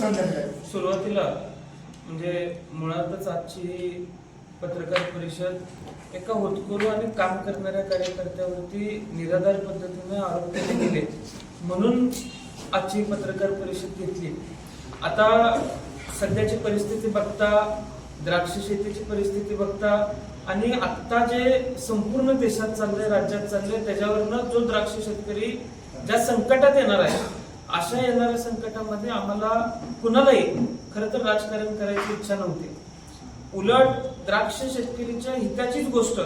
सुरुवातीला म्हणजे मुळातच आजची पत्रकार परिषद एका होतकरू आणि काम करणाऱ्या कार्यकर्त्यावरती निराधार पद्धतीने आरोप केले गेले म्हणून आजची पत्रकार परिषद घेतली। आता सध्याची परिस्थिती बघता, द्राक्ष शेतीची परिस्थिती बघता आणि आता जे संपूर्ण देशात चाललंय, राज्यात चाललंय, त्याच्यावरनं जो द्राक्ष शेतकरी ज्या संकटात येणार आहे, अशा येणाऱ्या संकटामध्ये आम्हाला कुणालाही खरं तर राजकारण करायची इच्छा नव्हती। उलट द्राक्ष शेतकरीच्या हिताचीच गोष्ट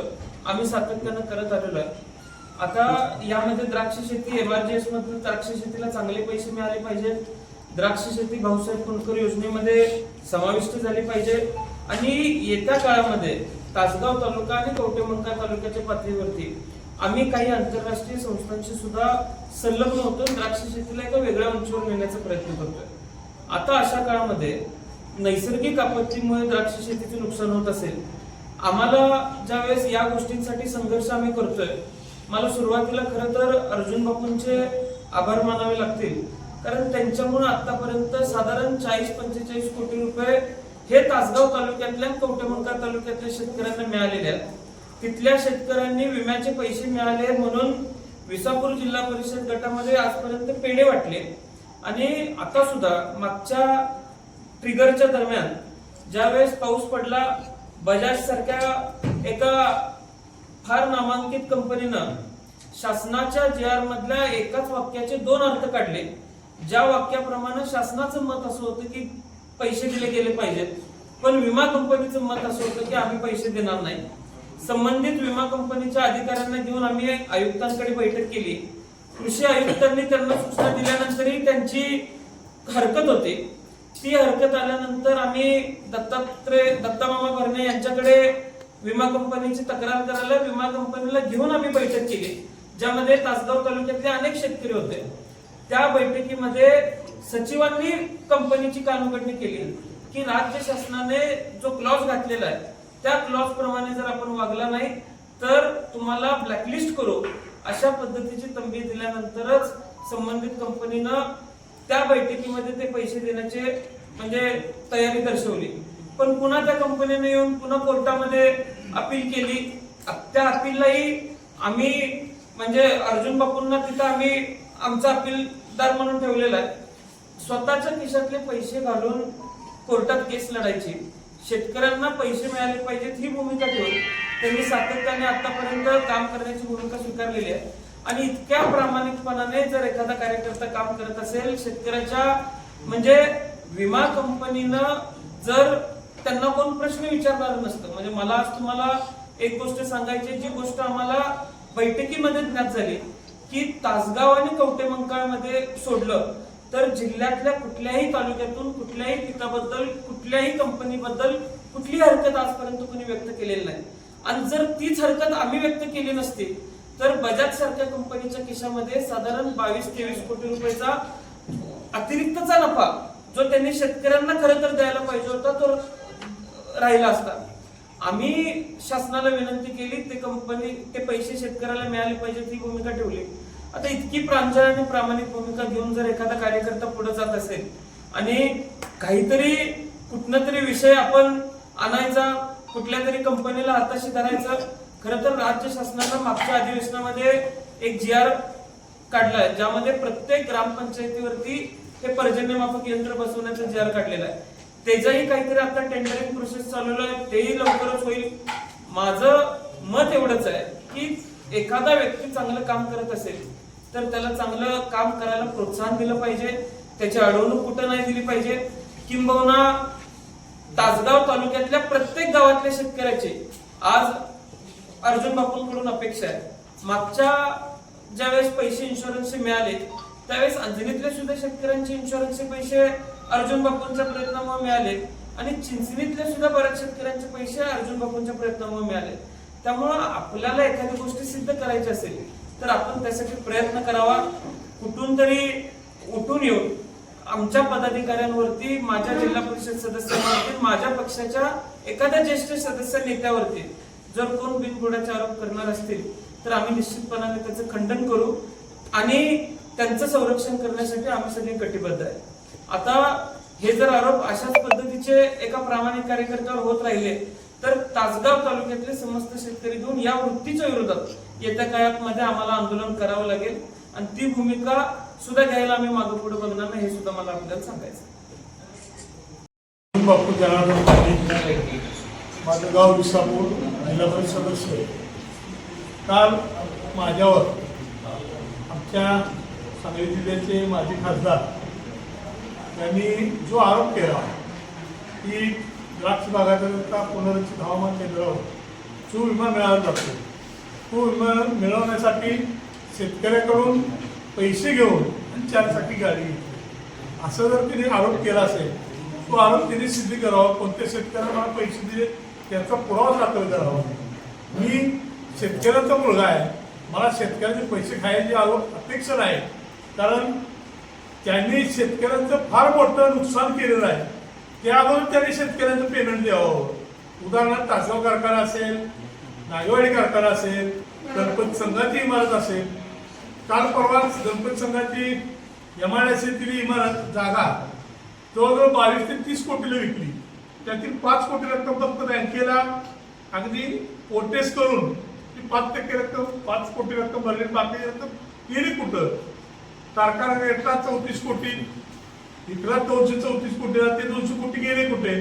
आम्ही सातत्यानं करत आलेलो आहे। आता यामध्ये द्राक्ष शेती MRGS मधून द्राक्ष शेतीला चांगले पैसे मिळाले पाहिजे, द्राक्ष शेती भाऊसाहेब फुंडकर योजनेमध्ये समाविष्ट झाली पाहिजे आणि येत्या काळामध्ये तासगाव तालुका आणि कवठेमंकाळ तालुक्याच्या पातळीवरती आम्ही काही आंतरराष्ट्रीय संस्थांशी सुद्धा संलग्न होतो, द्राक्ष शेतीला एका वेगळ्या उंचीवर नेण्याचा प्रयत्न करतोय। आता अशा काळामध्ये नैसर्गिक आपत्तीमुळे द्राक्ष शेतीचे नुकसान होत असेल, आम्हाला ज्यावेळेस या गोष्टींसाठी संघर्ष आम्ही करतोय, मला सुरुवातीला खरं तर अर्जुन बापूंचे आभार मानावे लागतील, कारण त्यांच्यामुळे आतापर्यंत साधारण 40-45 कोटी रुपये हे तासगाव तालुक्यातल्या कवठेमंकाळ तालुक्यातल्या शेतकऱ्यांना मिळालेले आहेत। तिथल्या शेतकऱ्यांनी विम्याचे पैसे मिळाले म्हणून विसापूर जिल्हा परिषद गटामध्ये आजपर्यंत पेढे वाटले आणि आता सुद्धा मागच्या ट्रिगरच्या दरम्यान ज्यावेळेस पाऊस पडला, बजाज सारख्या एका फार नामांकित कंपनीनं शासनाच्या JR मधल्या एकाच वाक्याचे 2 अर्थ काढले। ज्या वाक्याप्रमाणे शासनाचं मत असं होतं की पैसे दिले गेले पाहिजेत, पण विमा कंपनीचं मत असं होतं की आम्ही पैसे देणार नाही। संबंधित विमा कंपनीच्या अधिकाऱ्यांना घेऊन आम्ही आयुक्तांकडे बैठक केली। कृषी आयुक्तांनी त्यांना सूचना दिल्यानंतरही त्यांची हरकत होती। ती हरकत आल्यानंतर आम्ही दत्तामामा भरणे यांच्याकडे विमा कंपनीची तक्रार करायला विमा कंपनीला घेऊन आम्ही बैठक केली, ज्यामध्ये तासगाव तालुक्यातले अनेक शेतकरी होते। त्या बैठकीमध्ये सचिवांनी कंपनीची कानउघडणी केली की राज्य शासनाने जो क्लॉज घातलेला आहे त्या क्लॉज प्रमाणे जर आपण वागला नाही तर तुम्हाला ब्लॅकलिस्ट करू, अशा पद्धतीची तंबी दिल्यानंतरच संबंधित कंपनीनं त्या बैठकीमध्ये ते पैसे देण्याचे म्हणजे तयारी दर्शवली। पण पुन्हा त्या कंपनीने येऊन पुन्हा कोर्टामध्ये अपील केली। त्या अपीललाही आम्ही म्हणजे अर्जुन बापूंना तिथं आम्ही आमचा अपीलदार म्हणून ठेवलेला आहे। स्वतःच्या खिशातले पैसे घालून कोर्टात केस लढायची, शेतकऱ्यांना पैसे मिळाले पाहिजेत ही भूमिका ठेवून त्यांनी सातत्याने आतापर्यंत काम करण्याची भूमिका स्वीकारलेली आहे। आणि इतक्या प्रामाणिकपणाने जर एखादा कार्यकर्ता काम करत असेल शेतकऱ्याच्या, म्हणजे विमा कंपनीनं जर त्यांना कोण प्रश्न विचारणार नसतं, म्हणजे मला आज तुम्हाला एक गोष्ट सांगायची, जी गोष्ट आम्हाला बैठकीमध्ये ज्ञात झाली की तासगाव आणि कवठेमंकाळ मध्ये सोडलं तर जिल्ह्यातल्या कुठल्याही तालुक्यातून कुठल्याही पिकाबद्दल, कुठल्याही कंपनीबद्दल कुठलीही हरकत आजपर्यंत कोणी व्यक्त केलेली नाही। आणि जर तीच हरकत आम्ही व्यक्त केली नसती तर बजाज सारख्या कंपनीच्या खिशामध्ये साधारण 22-23 कोटी रुपयाचा अतिरिक्तचा नफा जो त्यांनी शेतकऱ्यांना खरं तर द्यायला पाहिजे होता तो राहिला असता। आम्ही शासनाला विनंती केली, ते पैसे शेतकऱ्याला मिळाले पाहिजेत ही भूमिका ठेवली। आता इतकी प्रांजळ आणि प्रामाणिक भूमिका घेऊन जर एखादा कार्यकर्ता पुढे जात असेल आणि काहीतरी कुठनं तरी विषय आपण आणायचा, कुठल्या तरी कंपनीला हाताशी धरायचं, खरं तर राज्य शासनानं मागच्या अधिवेशनामध्ये एक JR काढलाय ज्यामध्ये प्रत्येक ग्रामपंचायतीवरती हे पर्जन्यमापक यंत्र बसवण्याचा JR काढलेला आहे। त्याचंही काहीतरी आता टेंडरिंग प्रोसेस चालू आहे, तेही लवकरच होईल। माझं मत एवढंच आहे की एखादा व्यक्ती चांगलं काम करत असेल तर त्याला चांगलं काम करायला प्रोत्साहन दिलं पाहिजे, त्याची अडवणूक कुठं नाही दिली पाहिजे। किंबहुना तासगाव तालुक्यातल्या प्रत्येक गावातल्या शेतकऱ्याची आज अर्जुन बापूंकडून अपेक्षा आहे। मागच्या ज्यावेळेस पैसे इन्शुरन्सचे मिळाले त्यावेळेस अंजनीतल्या सुद्धा शेतकऱ्यांचे इन्शुरन्सचे पैसे अर्जुन बापूंच्या प्रयत्नामुळे मिळाले आणि चिंचणीतल्या सुद्धा बऱ्याच शेतकऱ्यांचे पैसे अर्जुन बापूंच्या प्रयत्नामुळे मिळाले। त्यामुळे आपल्याला एखादी गोष्ट सिद्ध करायची असेल तर आपण त्यासाठी प्रयत्न करावा। कुठून तरी उठून येऊन आमच्या पदाधिकाऱ्यांवरती, माझ्या जिल्हा परिषद सदस्यांवरती, माझ्या पक्षाच्या एखाद्या ज्येष्ठ सदस्य नेत्यावरती जर कोण बिनबुडाचे आरोप करणार असतील तर आम्ही निश्चितपणाने त्याचं खंडन करू आणि त्यांचं संरक्षण करण्यासाठी आम्ही सगळे कटिबद्ध आहे। आता हे जर आरोप अशाच पद्धतीचे एका प्रामाणिक कार्यकर्त्यावर होत राहिले तर तासगाव तालुक्यातले समस्त शेतकरी घेऊन या वृत्तीच्या विरोधात येत्या काळामध्ये आम्हाला आंदोलन करावं लागेल आणि ती भूमिका सुद्धा घ्यायला आम्ही मागे पुढे बघणार नाही, हे सुद्धा मला आपल्याला सांगायचं. बापू जनार्दन पाटील, माझं गाव विसापूर, जिल्हा परिषद सदस्य. काल माझ्यावर आमच्या सांगली जिल्ह्याचे माजी खासदार यांनी जो आरोप केला की द्राक्ष बागायतदारांना पुनर्रचित हवामान केंद्रावर जो विमा मिळाला जातो तो विमा मिळवण्यासाठी शेतकऱ्याकडून पैसे घेऊन आणि चारचाकी गाडी घेतली असं जर तिने आरोप केला असेल तो आरोप तिने सिद्ध करावा. कोणत्या शेतकऱ्याला मला पैसे दिले त्याचा पुरावा दाखल करावा. मी शेतकऱ्याचा मुलगा आहे, मला शेतकऱ्याचे पैसे खायची अपेक्षा नाही, कारण त्यांनी शेतकऱ्यांचं फार मोठं नुकसान केलेलं आहे. त्या अगोदर त्यांनी शेतकऱ्यांचं पेमेंट द्यावं. उदाहरणार्थ तासगाव कारखाना असेल, नागेवाडी कारखाना असेल, गणपती संघाची इमारत असेल. काल परवा गणपती संघाची MIDC इमारत जागा जवळजवळ 22 ते 30 कोटीला विकली. त्यातील 5 कोटी रक्कम फक्त बँकेला अगदी ओटेस करून 5% रक्कम 5 कोटी रक्कम भरली, बाकी रक्कम गेली कुठं. कारखाना रेटला 34 कोटी, इकडला 234 कोटीला, ते 200 कोटी गेले कुठे.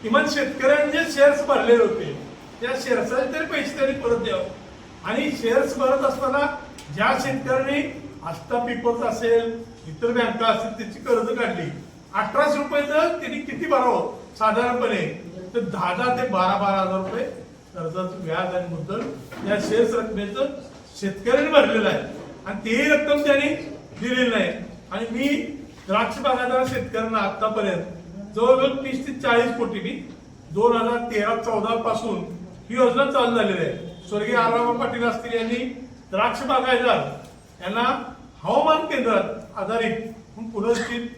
किमान शेतकऱ्यांनी जे शेअर्स भरलेले होते त्या शेअर्सचे तरी पैसे त्यांनी परत द्यावे. आणि शेअर्स भरत असताना ज्या शेतकऱ्यांनी आस्था पेपर्स असेल, इतर बँका असतील, त्याची कर्ज काढली 1800 रुपयाचं त्यांनी किती भरावं साधारणपणे, तर 10,000 ते 12,000 रुपये कर्जाचं व्याज आणि मुद्दल या शेअर्स रकमेचं शेतकऱ्यांनी भरलेलं आहे आणि तेही रक्कम त्यांनी दिलेली नाही. आणि मी द्राक्ष बागायतदार शेतकऱ्यांना आतापर्यंत जवळजवळ 30 ते 40 कोटी मी 2013-14 पासून ही योजना चालू झालेली आहे. स्वर्गीय आराम पाटील असतील यांनी द्राक्ष बागायतदार यांना हवामान केंद्रात आधारित पुनर्स्थित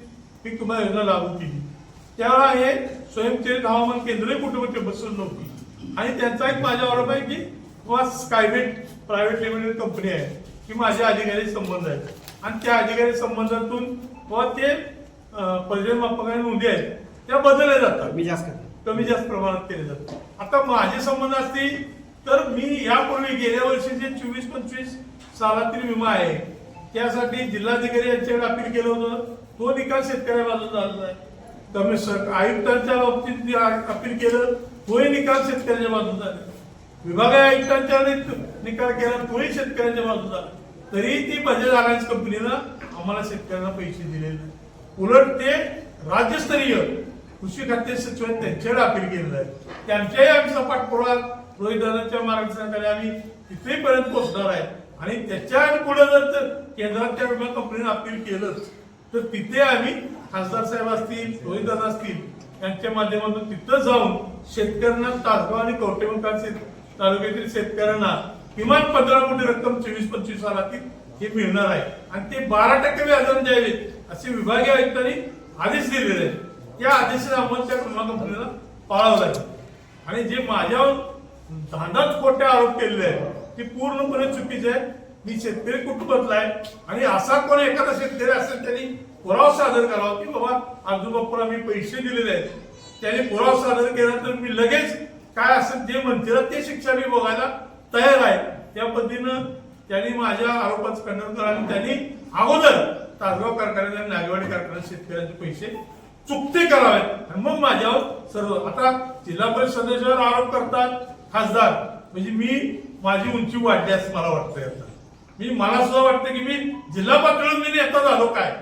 पीक विमा योजना लागू केली. त्यावेळेला हे स्वयंचलित हवामान केंद्रही कुठे कुठे बसत नव्हती. आणि त्यांचा एक माझ्या आरोप आहे की स्कायमेट प्रायव्हेट लिमिटेड कंपनी आहे की माझ्या अधिकारी संबंध आहेत आणि त्या अधिकारी संबंधातून ते पर्जन्यमापक आणि नोंदी आहेत त्या बदलल्या जातात, कमी जास्त प्रमाणात केले जातात. आता माझे संबंध असतील तर मी यापूर्वी गेल्या वर्षी जे 24-25 सालातील विमा आहे त्यासाठी जिल्हाधिकारी यांच्याकडे अपील केलं होतं. तो निकाल शेतकऱ्या बाजूला झालेला आहे. कमिशनर आयुक्तांच्या बाबतीत अपील केलं, तोही निकाल शेतकऱ्याच्या बाजूला झाला. विभागीय आयुक्तांच्या निकाल केला, तोही शेतकऱ्यांच्या बाजूला झाला. तरी ती बजाज अलायन्स कंपनीनं आम्हाला शेतकऱ्यांना पैसे दिलेले नाही. उलट ते राज्यस्तरीय कृषी खाते सचिव त्यांच्याकडे अपील केलेलं आहे. त्यांच्याही आमचा पाठपुरावा रोहितदादांच्या मार्गदर्शनाखाली आम्ही तिथेपर्यंत पोहोचणार आहे. आणि त्याच्या पुढे जर केंद्राच्या विमा कंपनीने अपील केलंच तर तिथे आम्ही खासदार साहेब असतील, रोहितदादा असतील यांच्या माध्यमातून तिथं जाऊन शेतकऱ्यांना तासगाव आणि कवठेमंकाळ तालुक्यातील शेतकऱ्यांना किमान 15 कोटी रक्कम 24-25 सालातील हे मिळणार आहे. आणि ते 12% व्याजाने द्यावे असे विभागीय आयुक्तांनी आदेश दिलेले आहेत. त्या आदेशाचा अंमल त्या विमा कंपनीला पाळावं लागेल. आणि जे माझ्यावर धांदाच खोटे आरोप केलेले आहेत ते पूर्णपणे चुकीचे आहे. मी शेतकरी कुटुंबातला आहे आणि असा कोण एखादा शेतकरी असेल त्यांनी पुरावा सादर करावा की बाबा आजूबापूला मी पैसे दिलेले आहेत, त्याने पुरावा सादर केला तर मी लगेच काय असेल जे म्हणतील ते शिक्षा मी बघायला तयार आहे. त्या पद्धतीनं त्यांनी माझ्या आरोपाचं खंडन करा आणि त्यांनी अगोदर तासगाव कारखान्यात आणि नागेवाडी कारखान्यात शेतकऱ्यांचे पैसे चुकते करावेत आणि मग माझ्यावर सर्व. आता जिल्हा परिषद सदस्यावर आरोप करतात खासदार, म्हणजे मी माझी उंची वाढली असं मला वाटतंय. आता मला सुद्धा वाटतं की मी जिल्हा पातळीवर मी नेता झालो काय,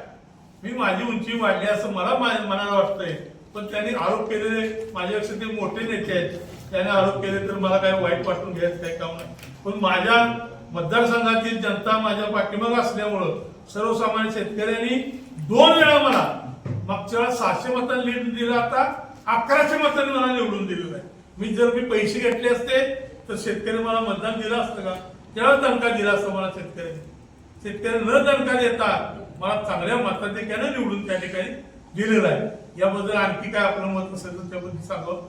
मी माझी उंची वाढली असं मला मनाला वाटतंय. पण त्यांनी आरोप केलेले माझ्यापेक्षा ते मोठे नेते आहेत, त्याने आरोप केले तर मला काही वाईट वाटून घ्यायचं काही काम नाही. पण माझ्या मतदारसंघातील जनता माझ्या पाठीमागे असल्यामुळं सर्वसामान्य शेतकऱ्यांनी 2 वेळा मला मागच्या वेळा 600 मतांनी लीड दिलं, आता 1100 मतांनी मला निवडून दिलेलं आहे. मी जर पैसे घेतले असते तर शेतकरी मला मतदान दिलं असतं का? त्याला दणका दिला असता मला शेतकरी न दणका देता मला चांगल्या मताधिक्याने निवडून त्या ठिकाणी दिलेलं आहे. याबद्दल आणखी काय आपलं मत असेल तर त्याबद्दल सांगावं.